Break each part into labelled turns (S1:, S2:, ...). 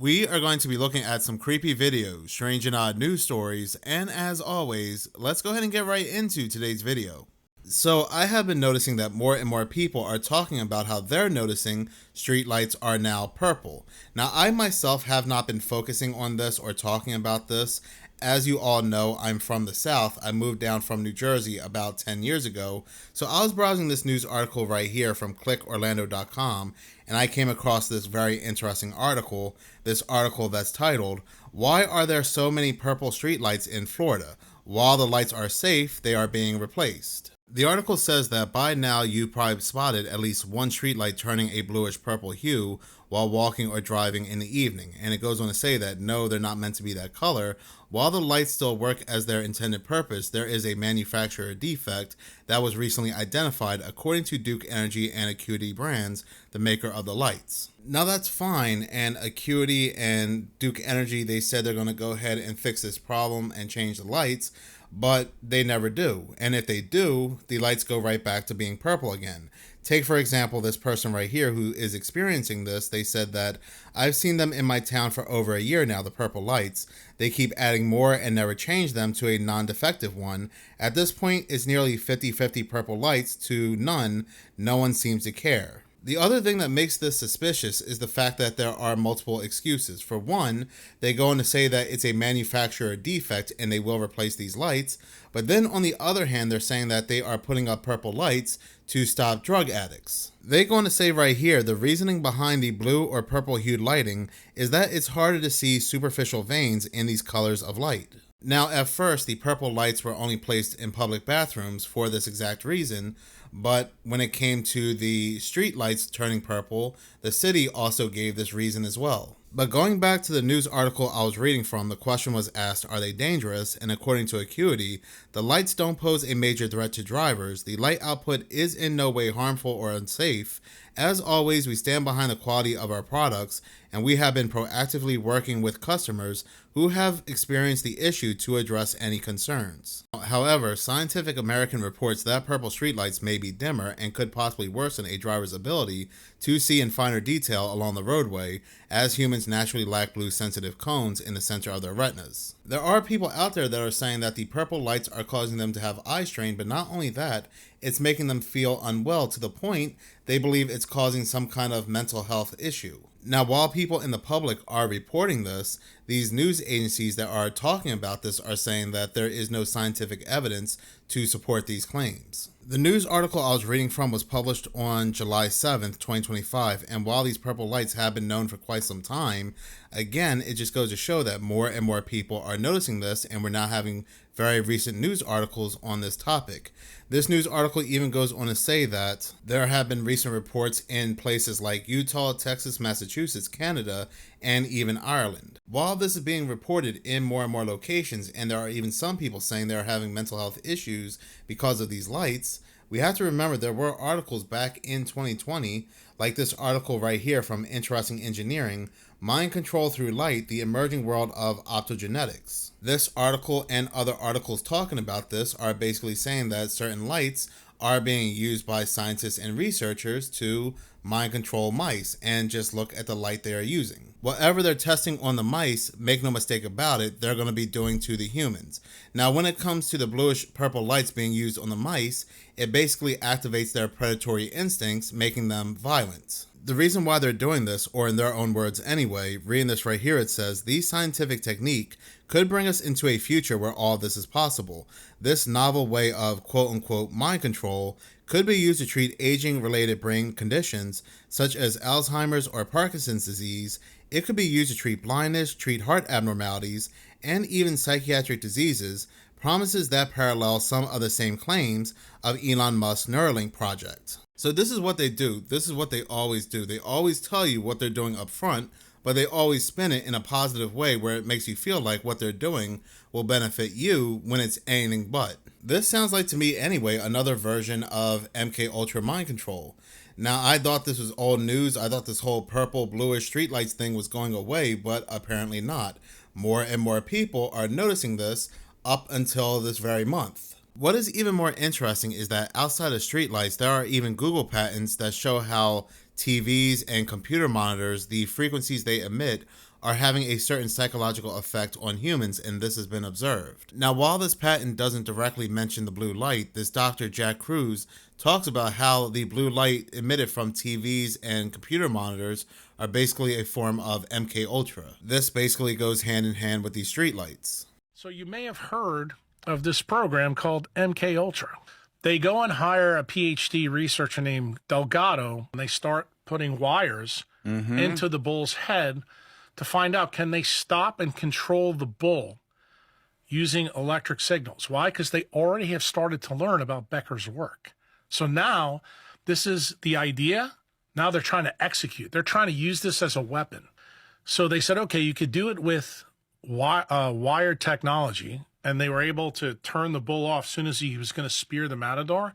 S1: We are going to be looking at some creepy videos, strange and odd news stories, and as always, let's go ahead and get right into today's video. So I have been noticing that more and more people are talking about how they're noticing streetlights are now purple. Now I myself have not been focusing on this or talking about this. As you all know, I'm from the South. I moved down from New Jersey about 10 years ago. So I was browsing this news article right here from clickorlando.com, and I came across this very interesting article. This article that's titled, "Why Are There So Many Purple Streetlights in Florida? While the lights are safe, they are being replaced." The article says that by now you probably spotted at least one streetlight turning a bluish purple hue while walking or driving in the evening, and it goes on to say that no, they're not meant to be that color. While the lights still work as their intended purpose, there is a manufacturer defect that was recently identified according to Duke Energy and Acuity Brands, the maker of the lights. Now that's fine, and Acuity and Duke Energy, they said they're going to go ahead and fix this problem and change the lights, but they never do. And if they do, the lights go right back to being purple again. Take, for example, this person right here who is experiencing this. They said that, "I've seen them in my town for over a year now, the purple lights. They keep adding more and never change them to a non-defective one. At this point, it's nearly 50-50 purple lights to none. No one seems to care." The other thing that makes this suspicious is the fact that there are multiple excuses. For one, they go on to say that it's a manufacturer defect and they will replace these lights. But then on the other hand, they're saying that they are putting up purple lights to stop drug addicts. They go on to say right here, the reasoning behind the blue or purple hued lighting is that it's harder to see superficial veins in these colors of light. Now, at first, the purple lights were only placed in public bathrooms for this exact reason, but when it came to the street lights turning purple, the city also gave this reason as well. But going back to the news article I was reading from, the question was asked, are they dangerous? And according to Acuity, the lights don't pose a major threat to drivers. The light output is in no way harmful or unsafe. As always, we stand behind the quality of our products, and we have been proactively working with customers who have experienced the issue to address any concerns. However, Scientific American reports that purple streetlights may be dimmer and could possibly worsen a driver's ability to see in finer detail along the roadway, as humans naturally lack blue sensitive cones in the center of their retinas. There are people out there that are saying that the purple lights are causing them to have eye strain, but not only that, it's making them feel unwell to the point they believe it's causing some kind of mental health issue. Now, while people in the public are reporting this, these news agencies that are talking about this are saying that there is no scientific evidence to support these claims. The news article I was reading from was published on July 7th, 2025, and while these purple lights have been known for quite some time, again, it just goes to show that more and more people are noticing this, and we're now having very recent news articles on this topic. This news article even goes on to say that there have been recent reports in places like Utah, Texas, Massachusetts, Canada, and even Ireland. While this is being reported in more and more locations, and there are even some people saying they're having mental health issues because of these lights, we have to remember there were articles back in 2020, like this article right here from Interesting Engineering, Mind Control Through Light, the Emerging World of Optogenetics. This article and other articles talking about this are basically saying that certain lights are being used by scientists and researchers to mind control mice, and just look at the light they are using. Whatever they're testing on the mice, make no mistake about it, they're going to be doing to the humans. Now, when it comes to the bluish purple lights being used on the mice, it basically activates their predatory instincts, making them violent. The reason why they're doing this, or in their own words anyway, reading this right here, it says, "The scientific technique could bring us into a future where all this is possible. This novel way of quote-unquote mind control could be used to treat aging-related brain conditions such as Alzheimer's or Parkinson's disease. It could be used to treat blindness, treat heart abnormalities, and even psychiatric diseases," promises that parallel some of the same claims of Elon Musk's Neuralink project. So this is what they do. This is what they always do. They always tell you what they're doing up front, but they always spin it in a positive way where it makes you feel like what they're doing will benefit you when it's anything but. This sounds like, to me anyway, another version of MK Ultra mind control. Now, I thought this was old news. I thought this whole purple, bluish streetlights thing was going away, but apparently not. More and more people are noticing this up until this very month. What is even more interesting is that outside of streetlights, there are even Google patents that show how TVs and computer monitors, the frequencies they emit, are having a certain psychological effect on humans, and this has been observed. Now, while this patent doesn't directly mention the blue light, this Dr. Jack Kruse talks about how the blue light emitted from TVs and computer monitors are basically a form of MK Ultra. This basically goes hand in hand with these street lights.
S2: So you may have heard of this program called MK Ultra. They go and hire a PhD researcher named Delgado, and they start putting wires into the bull's head to find out, can they stop and control the bull using electric signals? Why? Because they already have started to learn about Becker's work. So now this is the idea. Now they're trying to execute. They're trying to use this as a weapon. So they said, okay, you could do it with wired technology, and they were able to turn the bull off as soon as he was going to spear the matador.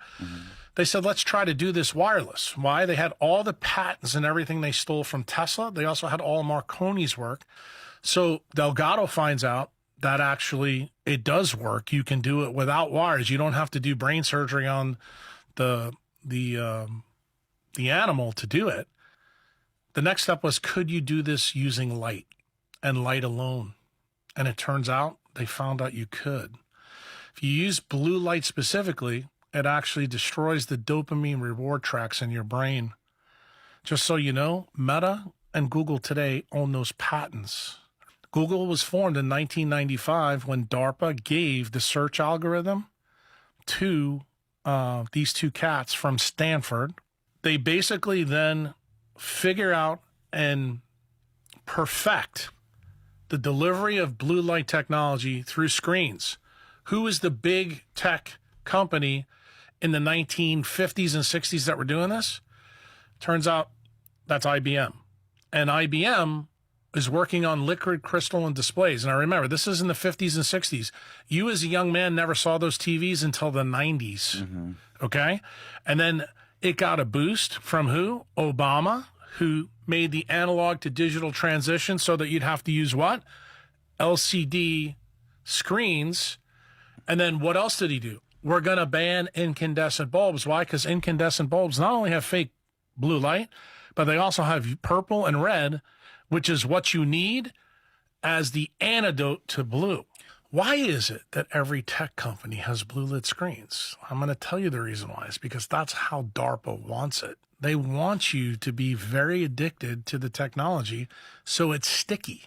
S2: They said, let's try to do this wireless. Why? They had all the patents and everything they stole from Tesla. They also had all Marconi's work. So Delgado finds out that actually it does work. You can do it without wires. You don't have to do brain surgery on the animal to do it. The next step was, could you do this using light and light alone? And it turns out they found out you could. If you use blue light specifically, it actually destroys the dopamine reward tracks in your brain. Just so you know, Meta and Google today own those patents. Google was formed in 1995 when DARPA gave the search algorithm to these two cats from Stanford. They basically then figure out and perfect the delivery of blue light technology through screens. Who is the big tech company in the 1950s and 60s that were doing this? Turns out that's IBM. And IBM is working on liquid crystalline displays. And I remember, this is in the 50s and 60s. You as a young man never saw those TVs until the 90s, okay? And then it got a boost from who? Obama, who made the analog to digital transition so that you'd have to use what? LCD screens. And then what else did he do? We're going to ban incandescent bulbs. Why? Because incandescent bulbs not only have fake blue light, but they also have purple and red, which is what you need as the antidote to blue. Why is it that every tech company has blue lit screens? I'm going to tell you the reason why. It's because that's how DARPA wants it. They want you to be very addicted to the technology so it's sticky.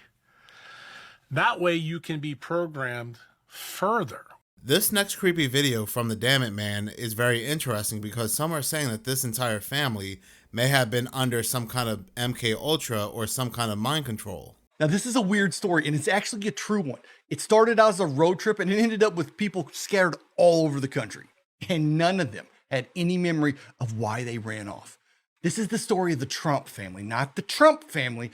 S2: That way you can be programmed further.
S1: This next creepy video from the Dammit Man is very interesting because some are saying that this entire family may have been under some kind of MK Ultra or some kind of mind control.
S3: Now, this is a weird story, and it's actually a true one. It started out as a road trip, and it ended up with people scattered all over the country. And none of them had any memory of why they ran off. This is the story of the Trump family, not the Trump family.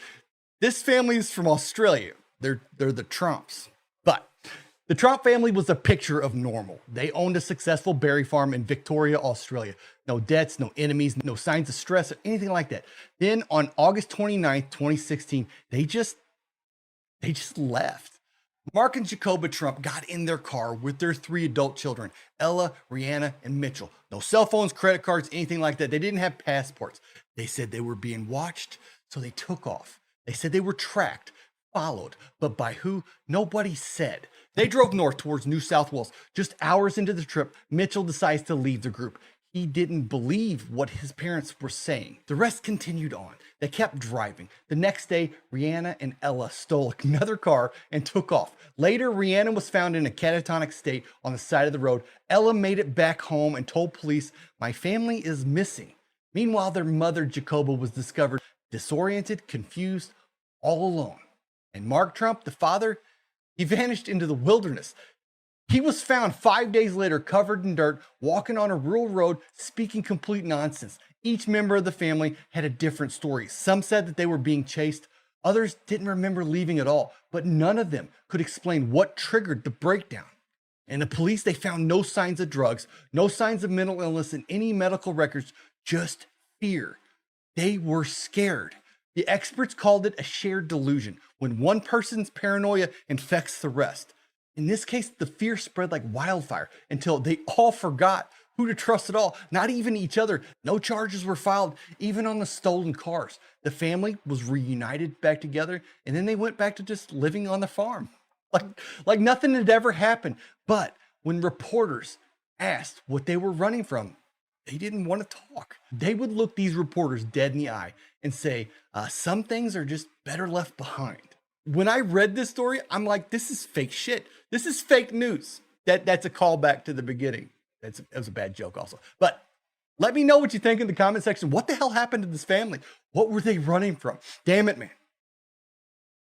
S3: This family is from Australia. They're the Trumps. But the Trump family was a picture of normal. They owned a successful berry farm in Victoria, Australia. No debts, no enemies, no signs of stress or anything like that. Then on August 29th, 2016, they just left. Mark and Jacoba Trump got in their car with their 3 adult children, Ella, Rihanna, and Mitchell. No cell phones, credit cards, anything like that. They didn't have passports. They said they were being watched, so they took off. They said they were tracked, followed, but by who? Nobody said. They drove north towards New South Wales. Just hours into the trip, Mitchell decides to leave the group. He didn't believe what his parents were saying. The rest continued on. They kept driving. The next day, Rihanna and Ella stole another car and took off. Later, Rihanna was found in a catatonic state on the side of the road. Ella made it back home and told police, "My family is missing." Meanwhile, their mother, Jacoba, was discovered disoriented, confused, all alone. And Mark Trump, the father, he vanished into the wilderness. He was found 5 days later, covered in dirt, walking on a rural road, speaking complete nonsense. Each member of the family had a different story. Some said that they were being chased. Others didn't remember leaving at all, but none of them could explain what triggered the breakdown. And the police, they found no signs of drugs, no signs of mental illness in any medical records, just fear. They were scared. The experts called it a shared delusion, when one person's paranoia infects the rest. In this case, the fear spread like wildfire until they all forgot Who to trust at all? Not even each other. No charges were filed, even on the stolen cars. The family was reunited back together, and then they went back to just living on the farm. Like nothing had ever happened. But when reporters asked what they were running from, they didn't want to talk. They would look these reporters dead in the eye and say, some things are just better left behind. When I read this story, I'm like, this is fake shit. This is fake news. That's a callback to the beginning. That was a bad joke also. But let me know what you think in the comment section. What the hell happened to this family? What were they running from? Damn it, man.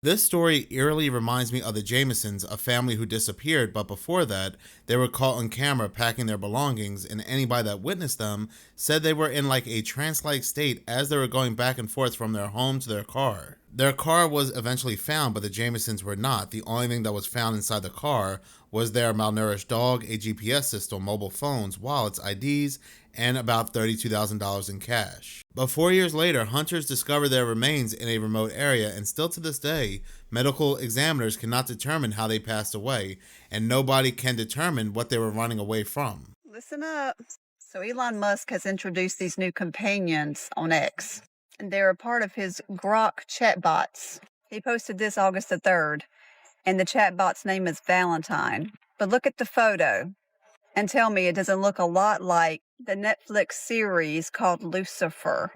S1: This story eerily reminds me of the Jamesons, a family who disappeared, but before that, they were caught on camera packing their belongings, and anybody that witnessed them said they were in like a trance-like state as they were going back and forth from their home to their car. Their car was eventually found, but the Jamesons were not. The only thing that was found inside the car was their malnourished dog, a GPS system, mobile phones, wallets, IDs, and about $32,000 in cash. But 4 years later, hunters discovered their remains in a remote area, and still to this day, medical examiners cannot determine how they passed away, and nobody can determine what they were running away from.
S4: Listen up. So Elon Musk has introduced these new companions on X, and they're a part of his Grok chatbots. He posted this August the 3rd, and the chatbot's name is Valentine. But look at the photo and tell me it doesn't look a lot like the Netflix series called Lucifer.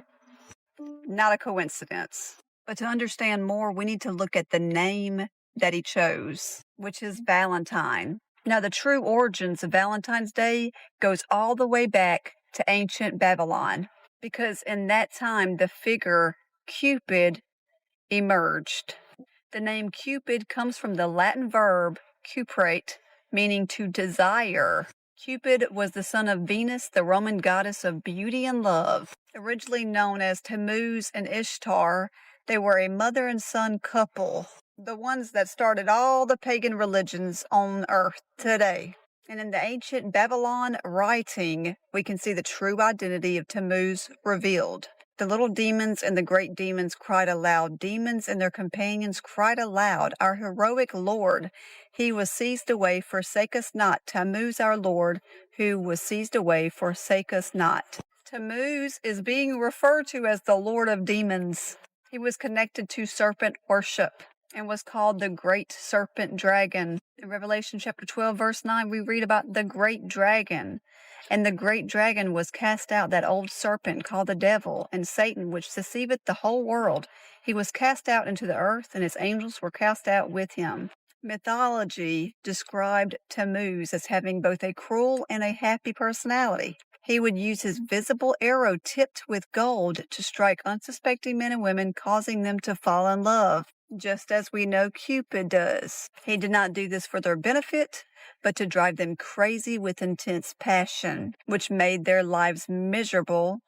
S4: Not a coincidence. But to understand more, we need to look at the name that he chose, which is Valentine. Now, the true origins of Valentine's Day goes all the way back to ancient Babylon, because in that time, the figure Cupid emerged. The name Cupid comes from the Latin verb cuprate, meaning to desire. Cupid was the son of Venus, the Roman goddess of beauty and love. Originally known as Tammuz and Ishtar, they were a mother and son couple, the ones that started all the pagan religions on earth today. And in the ancient Babylon writing, we can see the true identity of Tammuz revealed. The little demons and the great demons cried aloud. Demons and their companions cried aloud. Our heroic Lord, he was seized away, forsake us not. Tammuz, our Lord, who was seized away, forsake us not. Tammuz is being referred to as the Lord of Demons. He was connected to serpent worship and was called the great serpent dragon. In Revelation chapter 12, verse 9, we read about the great dragon. And the great dragon was cast out, that old serpent called the devil and Satan, which deceiveth the whole world. He was cast out into the earth, and his angels were cast out with him. Mythology described Tammuz as having both a cruel and a happy personality. He would use his visible arrow tipped with gold to strike unsuspecting men and women, causing them to fall in love, just as we know Cupid does. He did not do this for their benefit, but to drive them crazy with intense passion, which made their lives miserable,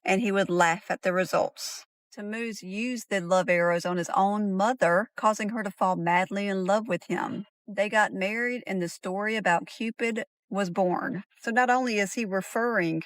S4: and he would laugh at the results. Tammuz used the love arrows on his own mother, causing her to fall madly in love with him. They got married, and the story about Cupid was born. So not only is he referring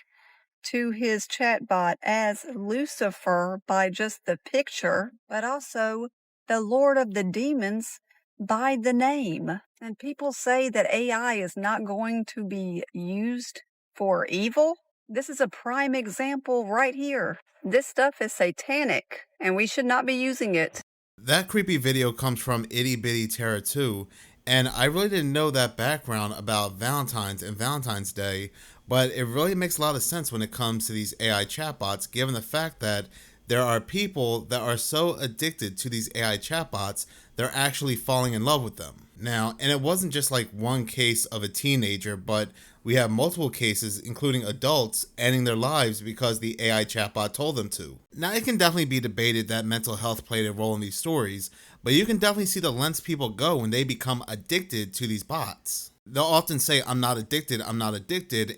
S4: to his chatbot as Lucifer by just the picture, but also the Lord of the Demons by the name. And people say that AI is not going to be used for evil. This is a prime example right here. This stuff is satanic, and we should not be using it.
S1: That creepy video comes from Itty Bitty Terror 2, and I really didn't know that background about Valentine's and Valentine's Day, but it really makes a lot of sense when it comes to these AI chatbots, given the fact that there are people that are so addicted to these AI chatbots, they're actually falling in love with them. Now, and it wasn't just like one case of a teenager, but we have multiple cases, including adults, ending their lives because the AI chatbot told them to. Now, it can definitely be debated that mental health played a role in these stories, but you can definitely see the lengths people go when they become addicted to these bots. They'll often say, I'm not addicted,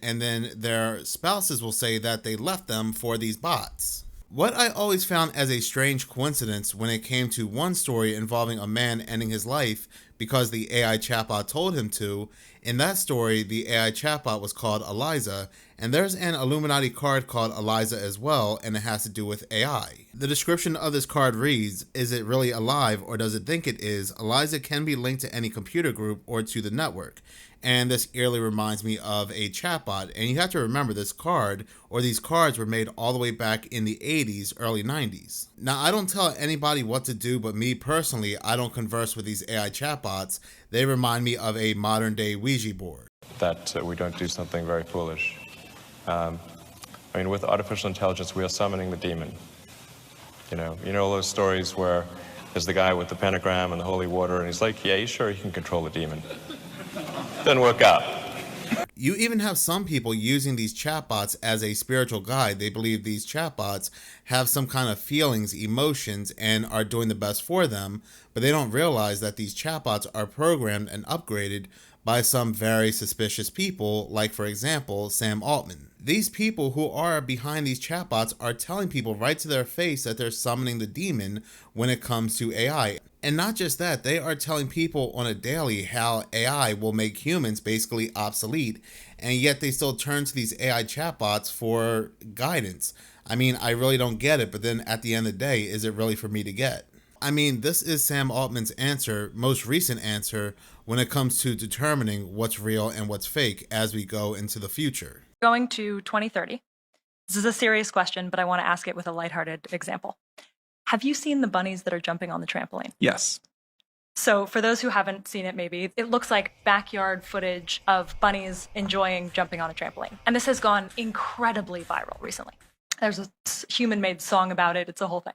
S1: and then their spouses will say that they left them for these bots. What I always found as a strange coincidence when it came to one story involving a man ending his life because the AI chatbot told him to. In that story, the AI chatbot was called Eliza, and there's an Illuminati card called Eliza as well, and it has to do with AI. The description of this card reads, "Is it really alive or does it think it is? Eliza can be linked to any computer group or to the network." And this eerily reminds me of a chatbot. And you have to remember, this card, or these cards, were made all the way back in the 80s, early 90s. Now, I don't tell anybody what to do, but me personally, I don't converse with these AI chatbots. They remind me of a modern day Ouija board.
S5: That we don't do something very foolish. I mean, with artificial intelligence, we are summoning the demon. You know all those stories where there's the guy with the pentagram and the holy water, and he's like, yeah, he's sure he can control the demon. Doesn't work out.
S1: You even have some people using these chatbots as a spiritual guide. They believe these chatbots have some kind of feelings, emotions, and are doing the best for them, but they don't realize that these chatbots are programmed and upgraded by some very suspicious people, like, for example, Sam Altman. These people who are behind these chatbots are telling people right to their face that they're summoning the demon when it comes to AI. And not just that, they are telling people on a daily how AI will make humans basically obsolete, and yet they still turn to these AI chatbots for guidance. I mean, I really don't get it, but then at the end of the day, is it really for me to get? I mean, this is Sam Altman's answer, most recent answer, when it comes to determining what's real and what's fake as we go into the future.
S6: Going to 2030. This is a serious question, but I want to ask it with a lighthearted example. Have you seen the bunnies that are jumping on the trampoline?
S7: Yes.
S6: So for those who haven't seen it, maybe, it looks like backyard footage of bunnies enjoying jumping on a trampoline. And this has gone incredibly viral recently. There's a human-made song about it. It's a whole thing.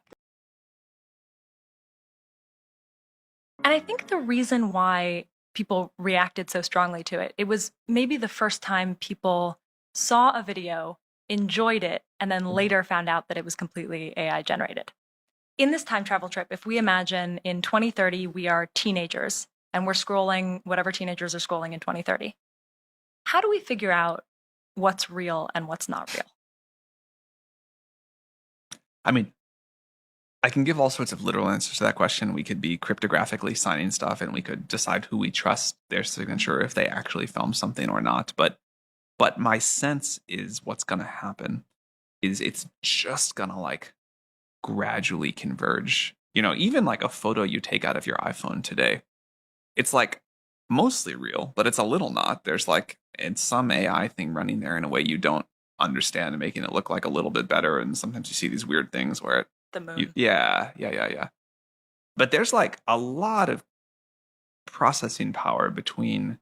S6: And I think the reason why people reacted so strongly to it, it was maybe the first time people saw a video, enjoyed it, and then later found out that it was completely AI generated. In this time travel trip, if we imagine in 2030, we are teenagers and we're scrolling whatever teenagers are scrolling in 2030, how do we figure out what's real and what's not real?
S7: I mean, I can give all sorts of literal answers to that question. We could be cryptographically signing stuff and we could decide who we trust their signature if they actually filmed something or not. But my sense is what's going to happen is it's just going to like gradually converge. You know, even like a photo you take out of your iPhone today, it's like mostly real, but it's a little not. There's like it's some AI thing running there in a way you don't understand and making it look like a little bit better. And sometimes you see these weird things where
S6: The moon.
S7: yeah. But there's like a lot of processing power between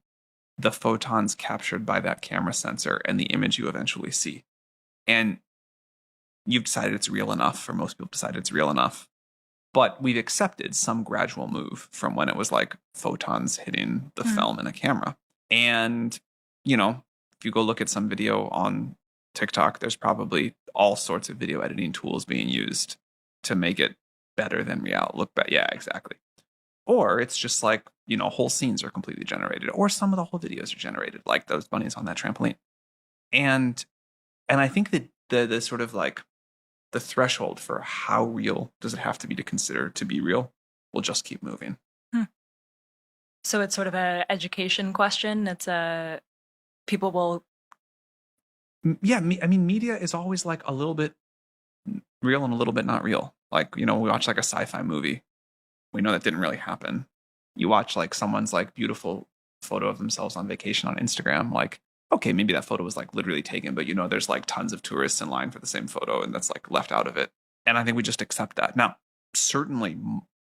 S7: the photons captured by that camera sensor and the image you eventually see. And you've decided it's real enough, or most people decided it's real enough. But we've accepted some gradual move from when it was like photons hitting the film in a camera. And, you know, if you go look at some video on TikTok, there's probably all sorts of video editing tools being used to make it better than reality. Look back. Yeah, exactly. Or it's just like, you know, whole scenes are completely generated, or some of the whole videos are generated, like those bunnies on that trampoline. And I think that the sort of like the threshold for how real does it have to be to consider to be real will just keep moving.
S6: So it's sort of an education question. It's people will.
S7: Yeah, I mean, media is always like a little bit real and a little bit not real. Like, you know, we watch like a sci-fi movie. We know that didn't really happen. You watch like someone's like beautiful photo of themselves on vacation on Instagram. Like, okay, maybe that photo was like literally taken, but you know, there's like tons of tourists in line for the same photo and that's like left out of it. And I think we just accept that. Now, certainly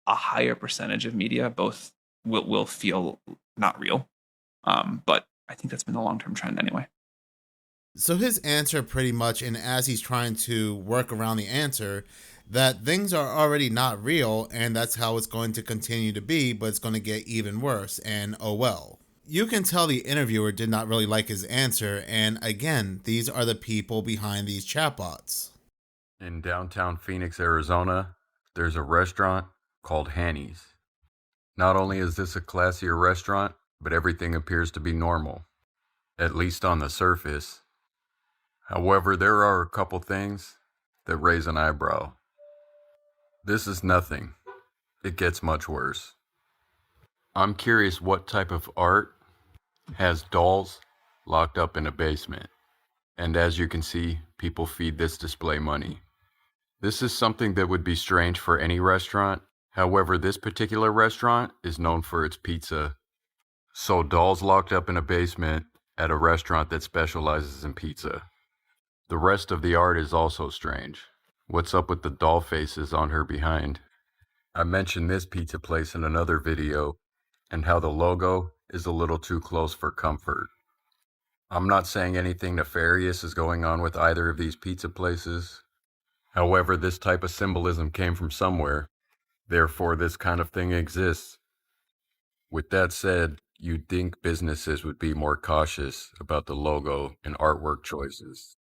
S7: a higher percentage of media both will feel not real. But I think that's been the long-term trend anyway.
S1: So his answer pretty much, and as he's trying to work around the answer, that things are already not real and that's how it's going to continue to be, but it's going to get even worse, and oh well. You can tell the interviewer did not really like his answer, and again, these are the people behind these chatbots.
S8: In downtown Phoenix, Arizona, there's a restaurant called Hanny's. Not only is this a classier restaurant, but everything appears to be normal, at least on the surface. However, there are a couple things that raise an eyebrow. This is nothing. It gets much worse. I'm curious what type of art has dolls locked up in a basement. And as you can see, people feed this display money. This is something that would be strange for any restaurant. However, this particular restaurant is known for its pizza. So dolls locked up in a basement at a restaurant that specializes in pizza. The rest of the art is also strange. What's up with the doll faces on her behind? I mentioned this pizza place in another video and how the logo is a little too close for comfort. I'm not saying anything nefarious is going on with either of these pizza places. However, this type of symbolism came from somewhere. Therefore, this kind of thing exists. With that said, you'd think businesses would be more cautious about the logo and artwork choices.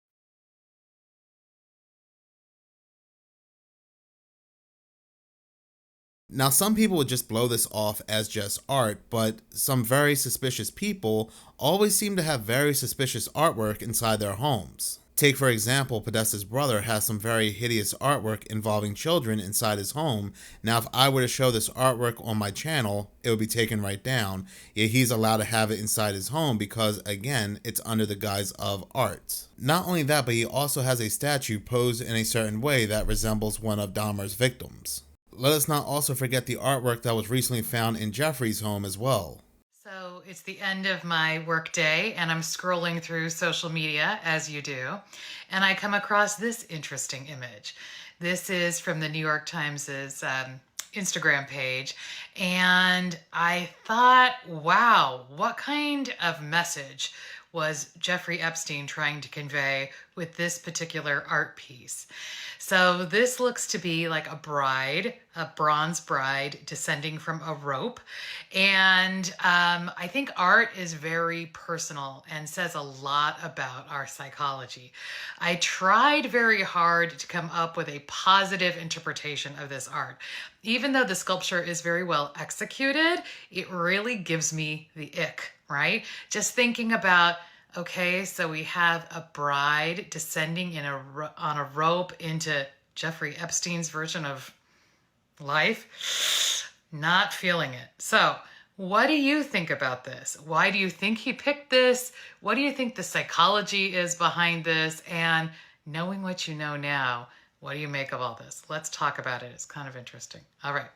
S1: Now, some people would just blow this off as just art, but some very suspicious people always seem to have very suspicious artwork inside their homes. Take, for example, Podesta's brother has some very hideous artwork involving children inside his home. Now, if I were to show this artwork on my channel, it would be taken right down. Yet he's allowed to have it inside his home because, again, it's under the guise of art. Not only that, but he also has a statue posed in a certain way that resembles one of Dahmer's victims. Let us not also forget the artwork that was recently found in Jeffrey's home as well.
S9: So it's the end of my work day and I'm scrolling through social media as you do, and I come across this interesting image. This is from the New York Times's Instagram page, and I thought, wow, what kind of message was Jeffrey Epstein trying to convey with this particular art piece? So this looks to be like a bride, a bronze bride descending from a rope. And I think art is very personal and says a lot about our psychology. I tried very hard to come up with a positive interpretation of this art. Even though the sculpture is very well executed, it really gives me the ick, right? Just thinking about, okay, so we have a bride descending on a rope into Jeffrey Epstein's version of life. Not feeling it. So, what do you think about this? Why do you think he picked this? What do you think the psychology is behind this? And knowing what you know now, what do you make of all this? Let's talk about it. It's kind of interesting. All right.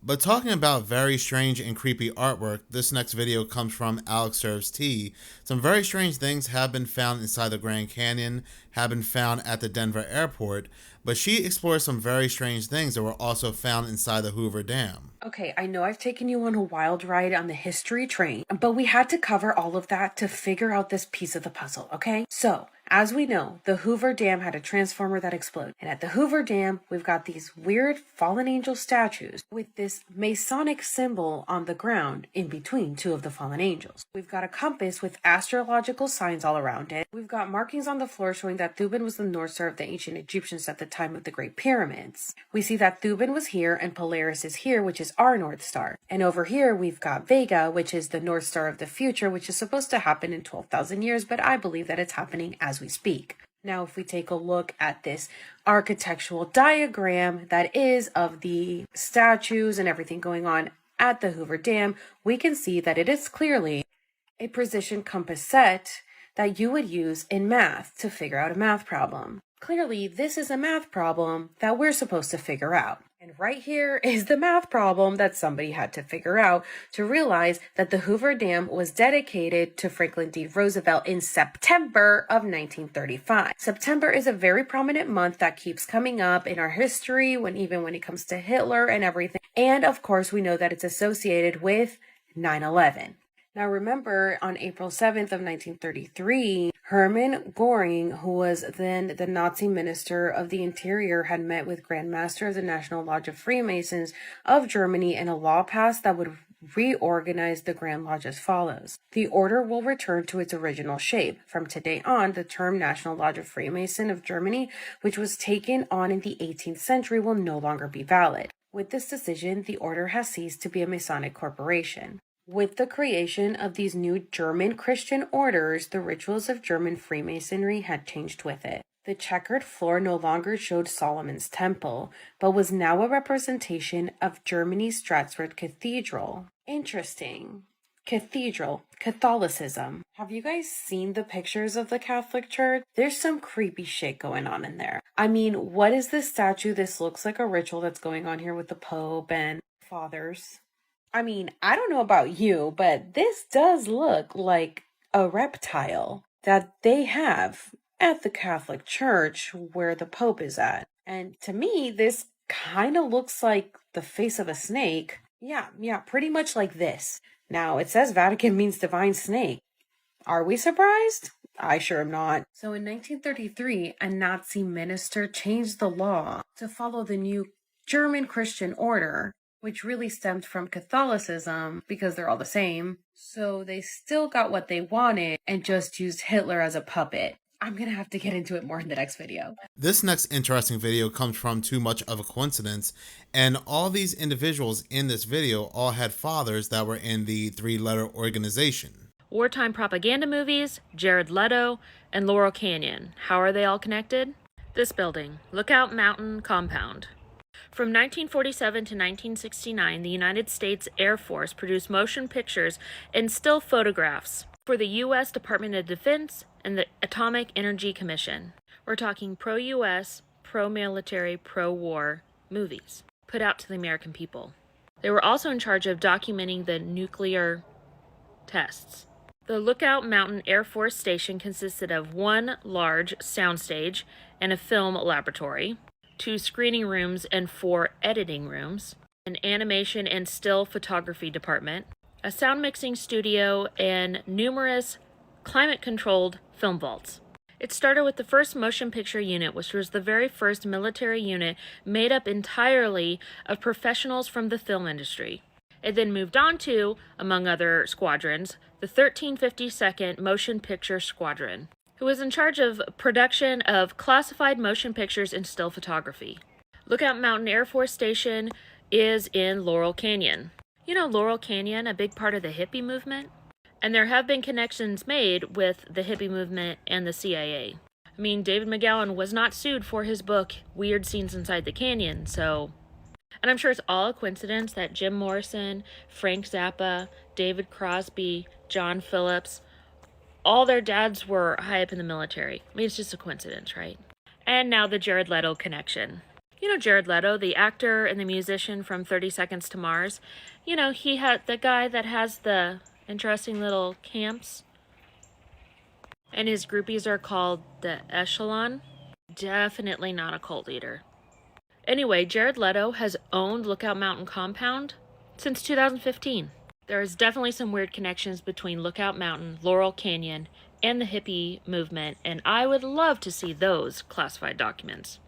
S1: But talking about very strange and creepy artwork, this next video comes from Alex Serves Tea. Some very strange things have been found inside the Grand Canyon, have been found at the Denver airport, but she explores some very strange things that were also found inside the Hoover Dam.
S10: Okay, I know I've taken you on a wild ride on the history train, but we had to cover all of that to figure out this piece of the puzzle, okay? So, as we know, the Hoover Dam had a transformer that exploded. And at the Hoover Dam, we've got these weird fallen angel statues with this Masonic symbol on the ground in between two of the fallen angels. We've got a compass with astrological signs all around it. We've got markings on the floor showing that Thuban was the North Star of the ancient Egyptians at the time of the Great Pyramids. We see that Thuban was here and Polaris is here, which is our North Star. And over here, we've got Vega, which is the North Star of the future, which is supposed to happen in 12,000 years, but I believe that it's happening as we speak. Now, if we take a look at this architectural diagram that is of the statues and everything going on at the Hoover Dam, we can see that it is clearly a precision compass set that you would use in math to figure out a math problem. Clearly, this is a math problem that we're supposed to figure out. And right here is the math problem that somebody had to figure out to realize that the Hoover Dam was dedicated to Franklin D. Roosevelt in September of 1935. September is a very prominent month that keeps coming up in our history, even when it comes to Hitler and everything. And of course, we know that it's associated with 9/11. Now remember, on April 7th of 1933, Hermann Göring, who was then the Nazi Minister of the Interior, had met with Grand Master of the National Lodge of Freemasons of Germany, and a law passed that would reorganize the Grand Lodge as follows. The order will return to its original shape. From today on, the term National Lodge of Freemason of Germany, which was taken on in the 18th century, will no longer be valid. With this decision, the order has ceased to be a Masonic corporation. With the creation of these new German Christian orders, the rituals of German Freemasonry had changed with it. The checkered floor no longer showed Solomon's temple, but was now a representation of Germany's Stratford Cathedral. Interesting. Cathedral, Catholicism. Have you guys seen the pictures of the Catholic Church? There's some creepy shit going on in there. I mean, what is this statue? This looks like a ritual that's going on here with the Pope and fathers. I mean, I don't know about you, but this does look like a reptile that they have at the Catholic Church where the Pope is at. And to me, this kind of looks like the face of a snake. Yeah, pretty much like this. Now, it says Vatican means divine snake. Are we surprised? I sure am not. So in 1933, a Nazi minister changed the law to follow the new German Christian order, which really stemmed from Catholicism because they're all the same. So they still got what they wanted and just used Hitler as a puppet. I'm going to have to get into it more in the next video.
S1: This next interesting video comes from Too Much of a Coincidence, and all these individuals in this video all had fathers that were in the three-letter organization.
S11: Wartime propaganda movies, Jared Leto, and Laurel Canyon. How are they all connected? This building, Lookout Mountain Compound. From 1947 to 1969, the United States Air Force produced motion pictures and still photographs for the U.S. Department of Defense and the Atomic Energy Commission. We're talking pro-U.S., pro-military, pro-war movies put out to the American people. They were also in charge of documenting the nuclear tests. The Lookout Mountain Air Force Station consisted of one large soundstage and a film laboratory, 2 screening rooms and 4 editing rooms, an animation and still photography department, a sound mixing studio, and numerous climate-controlled film vaults. It started with the first motion picture unit, which was the very first military unit made up entirely of professionals from the film industry. It then moved on to, among other squadrons, the 1352nd Motion Picture Squadron, who was in charge of production of classified motion pictures and still photography. Lookout Mountain Air Force Station is in Laurel Canyon. You know Laurel Canyon, a big part of the hippie movement? And there have been connections made with the hippie movement and the CIA. I mean, David McGowan was not sued for his book, Weird Scenes Inside the Canyon, so... And I'm sure it's all a coincidence that Jim Morrison, Frank Zappa, David Crosby, John Phillips, all their dads were high up in the military. I mean, it's just a coincidence, right? And now the Jared Leto connection. You know Jared Leto, the actor and the musician from 30 Seconds to Mars? You know, he had the guy that has the interesting little camps. And his groupies are called the Echelon. Definitely not a cult leader. Anyway, Jared Leto has owned Lookout Mountain Compound since 2015. There is definitely some weird connections between Lookout Mountain, Laurel Canyon, and the hippie movement, and I would love to see those classified documents.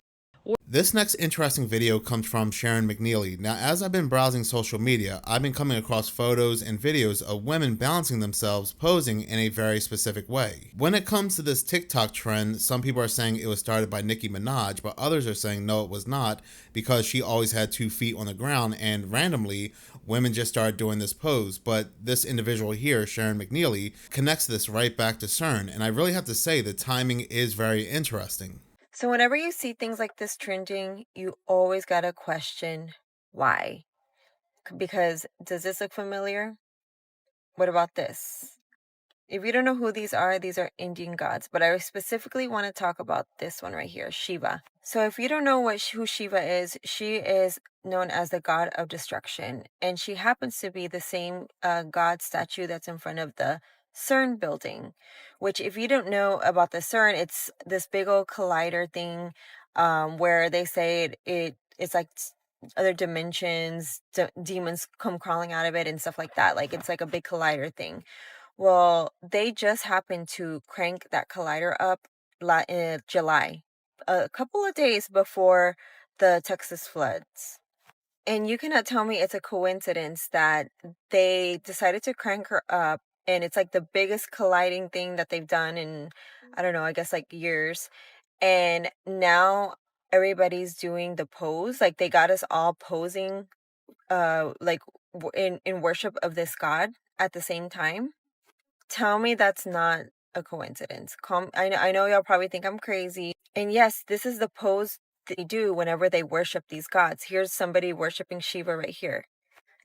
S1: This next interesting video comes from Sharon McNeely. Now, as I've been browsing social media, I've been coming across photos and videos of women balancing themselves posing in a very specific way. When it comes to this TikTok trend, some people are saying it was started by Nicki Minaj, but others are saying no, it was not, because she always had 2 feet on the ground and randomly women just started doing this pose. But this individual here, Sharon McNeely, connects this right back to CERN, and I really have to say the timing is very interesting.
S12: So whenever you see things like this trending, you always gotta question why. Because does this look familiar? What about this? If you don't know who these are Indian gods. But I specifically want to talk about this one right here, Shiva. So if you don't know who Shiva is, she is known as the god of destruction. And she happens to be the same god statue that's in front of the CERN building, which if you don't know about the CERN, it's this big old collider thing where they say it's like other dimensions, demons come crawling out of it and stuff like that. Like it's like a big collider thing. Well, they just happened to crank that collider up in July, a couple of days before the Texas floods. And you cannot tell me it's a coincidence that they decided to crank her up. And it's like the biggest colliding thing that they've done in, I don't know, I guess like years. And now everybody's doing the pose. Like they got us all posing like in worship of this god at the same time. Tell me that's not a coincidence. I know y'all probably think I'm crazy. And yes, this is the pose they do whenever they worship these gods. Here's somebody worshiping Shiva right here.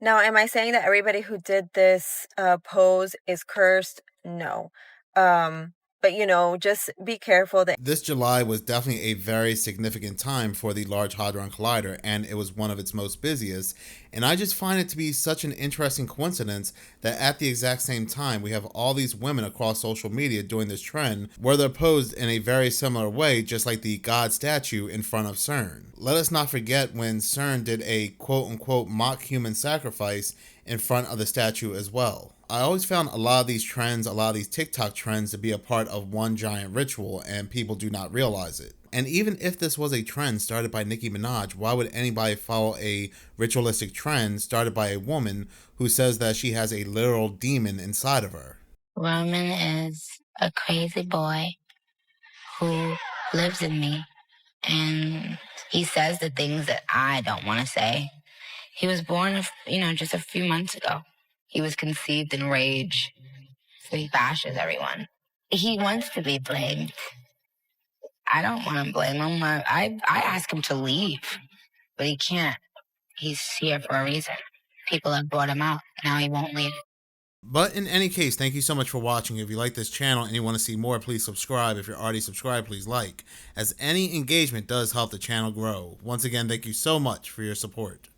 S12: Now, am I saying that everybody who did this pose is cursed? No. But just be careful that
S1: This July was definitely a very significant time for the Large Hadron Collider, and it was one of its most busiest. And I just find it to be such an interesting coincidence that at the exact same time, we have all these women across social media doing this trend where they're posed in a very similar way, just like the God statue in front of CERN. Let us not forget when CERN did a quote-unquote mock human sacrifice in front of the statue as well. I always found a lot of these trends, a lot of these TikTok trends to be a part of one giant ritual, and people do not realize it. And even if this was a trend started by Nicki Minaj, why would anybody follow a ritualistic trend started by a woman who says that she has a literal demon inside of her?
S13: Roman is a crazy boy who lives in me, and he says the things that I don't want to say. He was born, just a few months ago. He was conceived in rage, so he bashes everyone. He wants to be blamed. I don't want to blame him. I ask him to leave, but he can't. He's here for a reason. People have brought him out. Now he won't leave.
S1: But in any case, thank you so much for watching. If you like this channel and you want to see more, please subscribe. If you're already subscribed, please like, as any engagement does help the channel grow. Once again, thank you so much for your support.